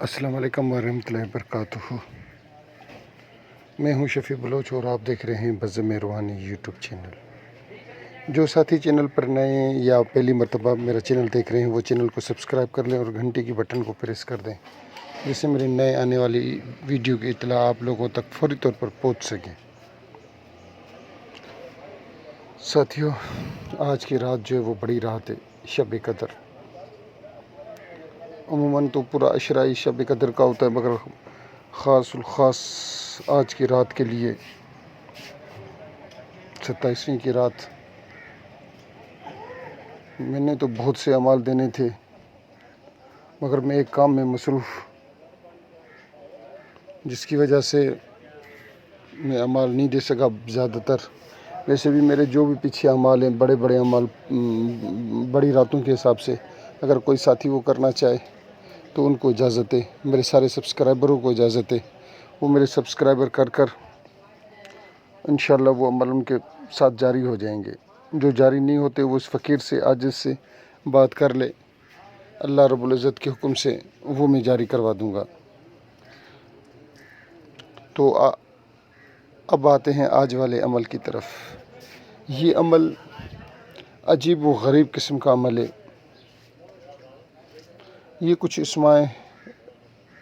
السلام علیکم ورحمۃ اللہ وبرکاتہ۔ میں ہوں شفیع بلوچ اور آپ دیکھ رہے ہیں بزم روحانی یوٹیوب چینل۔ جو ساتھی چینل پر نئے یا پہلی مرتبہ میرا چینل دیکھ رہے ہیں وہ چینل کو سبسکرائب کر لیں اور گھنٹی کی بٹن کو پریس کر دیں، جس سے میرے نئے آنے والی ویڈیو کی اطلاع آپ لوگوں تک فوری طور پر پہنچ سکے۔ ساتھیوں، آج کی رات جو ہے وہ بڑی رات ہے، شب قدر۔ عموماً تو پورا عشرہ شب قدر کا ہوتا ہے، مگر خاص الخاص آج کی رات کے لیے 27ویں کی رات میں نے تو بہت سے اعمال دینے تھے، مگر میں ایک کام میں مصروف، جس کی وجہ سے میں اعمال نہیں دے سکا زیادہ تر۔ ویسے بھی میرے جو بھی پیچھے اعمال ہیں، بڑے بڑے اعمال بڑی راتوں کے حساب سے، اگر کوئی ساتھی وہ کرنا چاہے تو ان کو اجازت ہے، میرے سارے سبسکرائبروں کو اجازت ہے، وہ میرے سبسکرائبر کر انشاءاللہ وہ عمل ان کے ساتھ جاری ہو جائیں گے۔ جو جاری نہیں ہوتے وہ اس فقیر سے عاجز سے بات کر لے، اللہ رب العزت کے حکم سے وہ میں جاری کروا دوں گا۔ تو اب آتے ہیں آج والے عمل کی طرف۔ یہ عمل عجیب و غریب قسم کا عمل ہے۔ یہ کچھ اسماء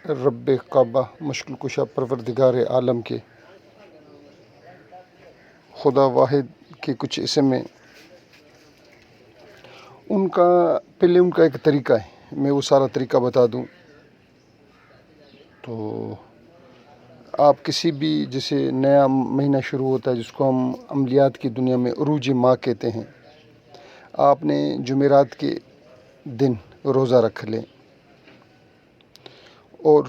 رب کعبہ مشکل کشا پروردگار عالم کے خدا واحد کے کچھ اسم ہیں۔ ان کا ایک طریقہ ہے، میں وہ سارا طریقہ بتا دوں تو آپ کسی بھی، جیسے نیا مہینہ شروع ہوتا ہے جس کو ہم عملیات کی دنیا میں عروج ماہ کہتے ہیں، آپ نے جمعرات کے دن روزہ رکھ لیں اور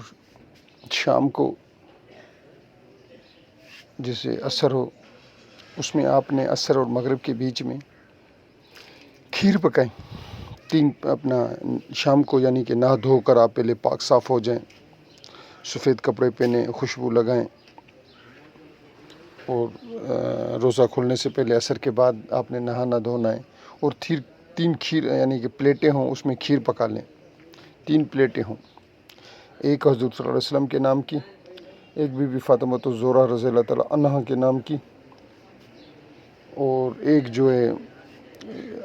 شام کو جیسے عصر ہو، اس میں آپ نے عصر اور مغرب کے بیچ میں کھیر پکائیں۔ شام کو یعنی کہ نہا دھو کر آپ پہلے پاک صاف ہو جائیں، سفید کپڑے پہنیں، خوشبو لگائیں، اور روزہ کھولنے سے پہلے عصر کے بعد آپ نے نہانا دھونا ہے، اور 3 کھیر یعنی کہ پلیٹیں ہوں، اس میں کھیر پکا لیں، 3 پلیٹیں ہوں، ایک حضرت صلی اللہ علیہ وسلم کے نام کی، ایک بی بی فاطمہ الزہرا رضی اللہ تعالی عنہا کے نام کی، اور ایک جو ہے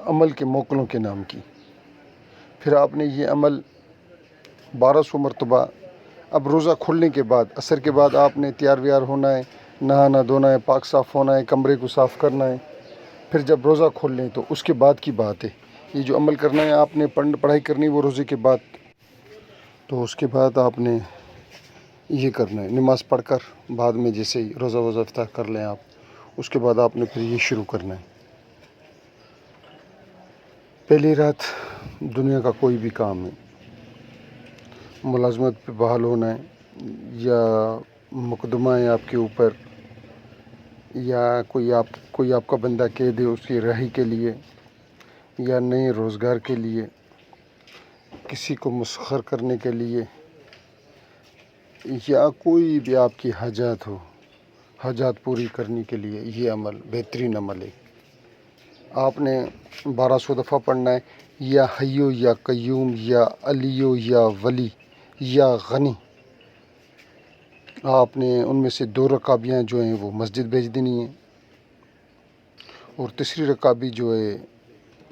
عمل کے موکلوں کے نام کی۔ پھر آپ نے یہ عمل 1200 مرتبہ، اب روزہ کھلنے کے بعد عصر کے بعد آپ نے تیار ویار ہونا ہے، نہانا دھونا ہے، پاک صاف ہونا ہے، کمرے کو صاف کرنا ہے۔ پھر جب روزہ کھول لیں تو اس کے بعد کی بات ہے، یہ جو عمل کرنا ہے آپ نے پڑھائی کرنی وہ روزے کے بعد، تو اس کے بعد آپ نے یہ کرنا ہے، نماز پڑھ کر بعد میں جیسے ہی روزہ افطار کر لیں آپ، اس کے بعد آپ نے پھر یہ شروع کرنا ہے۔ پہلی رات دنیا کا کوئی بھی کام ہے، ملازمت پہ بحال ہونا ہے، یا مقدمہ ہے آپ کے اوپر، یا کوئی آپ کا بندہ قید ہے اس کی رہائی کے لیے، یا نئے روزگار کے لیے، کسی کو مسخر کرنے کے لیے، یا کوئی بھی آپ کی حاجات ہو، حاجات پوری کرنے کے لیے یہ عمل بہترین عمل ہے۔ آپ نے 1200 دفعہ پڑھنا ہے، یا حیو یا قیوم یا علیو یا ولی یا غنی۔ آپ نے ان میں سے 2 رکابیاں جو ہیں وہ مسجد بھیج دینی ہیں، اور تیسری رکابی جو ہے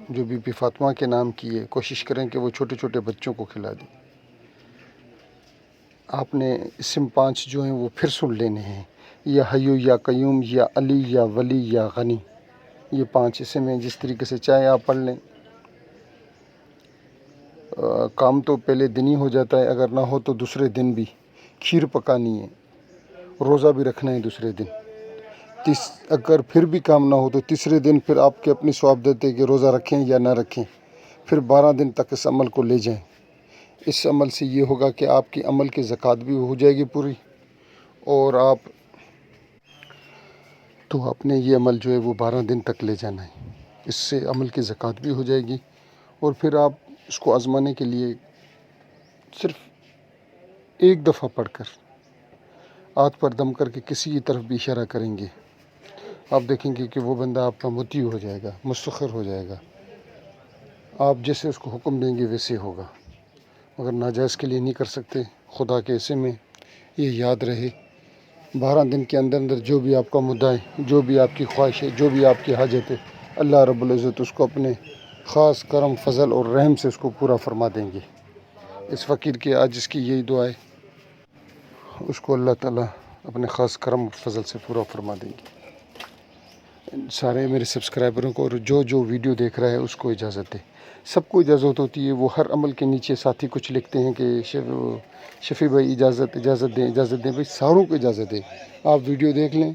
جو بی بی فاطمہ کے نام کی ہے، کوشش کریں کہ وہ چھوٹے چھوٹے بچوں کو کھلا دیں۔ آپ نے اسم 5 جو ہیں وہ پھر سن لینے ہیں، یا حیو یا قیوم یا علی یا ولی یا غنی، یہ 5 اسم ہیں، جس طریقے سے چاہے آپ پڑھ لیں۔ کام تو پہلے دن ہی ہو جاتا ہے، اگر نہ ہو تو دوسرے دن بھی کھیر پکانی ہے، روزہ بھی رکھنا ہے دوسرے دن۔ اگر پھر بھی کام نہ ہو تو تیسرے دن پھر آپ کے اپنی ثواب دیتے کہ روزہ رکھیں یا نہ رکھیں، پھر 12 دن تک اس عمل کو لے جائیں۔ اس عمل سے یہ ہوگا کہ آپ کی عمل کی زکوٰۃ بھی ہو جائے گی پوری، اور آپ نے یہ عمل جو ہے وہ 12 دن تک لے جانا ہے، اس سے عمل کی زکوٰۃ بھی ہو جائے گی، اور پھر آپ اس کو آزمانے کے لیے صرف ایک دفعہ پڑھ کر ہاتھ پر دم کر کے کسی کی طرف بھی اشارہ کریں گے، آپ دیکھیں گے کہ وہ بندہ آپ کا مطیع ہو جائے گا، مستخر ہو جائے گا، آپ جیسے اس کو حکم دیں گے ویسے ہوگا۔ مگر ناجائز کے لیے نہیں کر سکتے. خدا کے اسم میں یہ یاد رہے 12 دن کے اندر اندر جو بھی آپ کا مدعا ہے، جو بھی آپ کی خواہش ہے، جو بھی آپ کی حاجت ہے، اللہ رب العزت اس کو اپنے خاص کرم فضل اور رحم سے اس کو پورا فرما دیں گے. اس فقیر کے عاجز کی یہی دعا ہے، اس کو اللہ تعالیٰ اپنے خاص کرم فضل سے پورا فرما دیں گے. سارے میرے سبسکرائبروں کو اور جو ویڈیو دیکھ رہا ہے اس کو اجازت دے. سب کو اجازت ہوتی ہے. وہ ہر عمل کے نیچے ساتھی کچھ لکھتے ہیں کہ شفیع بھائی اجازت دیں. بھائی ساروں کو اجازت دیں. آپ ویڈیو دیکھ لیں،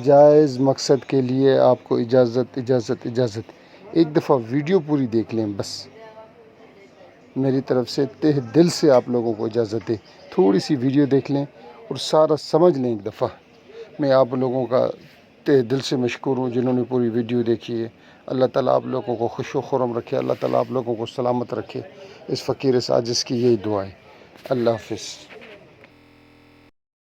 جائز مقصد کے لیے آپ کو اجازت. ایک دفعہ ویڈیو پوری دیکھ لیں بس. میری طرف سے تہ دل سے آپ لوگوں کو اجازت دے. تھوڑی سی ویڈیو دیکھ لیں اور سارا سمجھ لیں ایک دفعہ. میں آپ لوگوں کا تہ دل سے مشکور ہوں جنہوں نے پوری ویڈیو دیکھی ہے. اللہ تعالیٰ آپ لوگوں کو خوش و خرم رکھے. اللہ تعالیٰ آپ لوگوں کو سلامت رکھے. اس فقیر اس عاجز کی یہی دعا ہے. اللہ حافظ.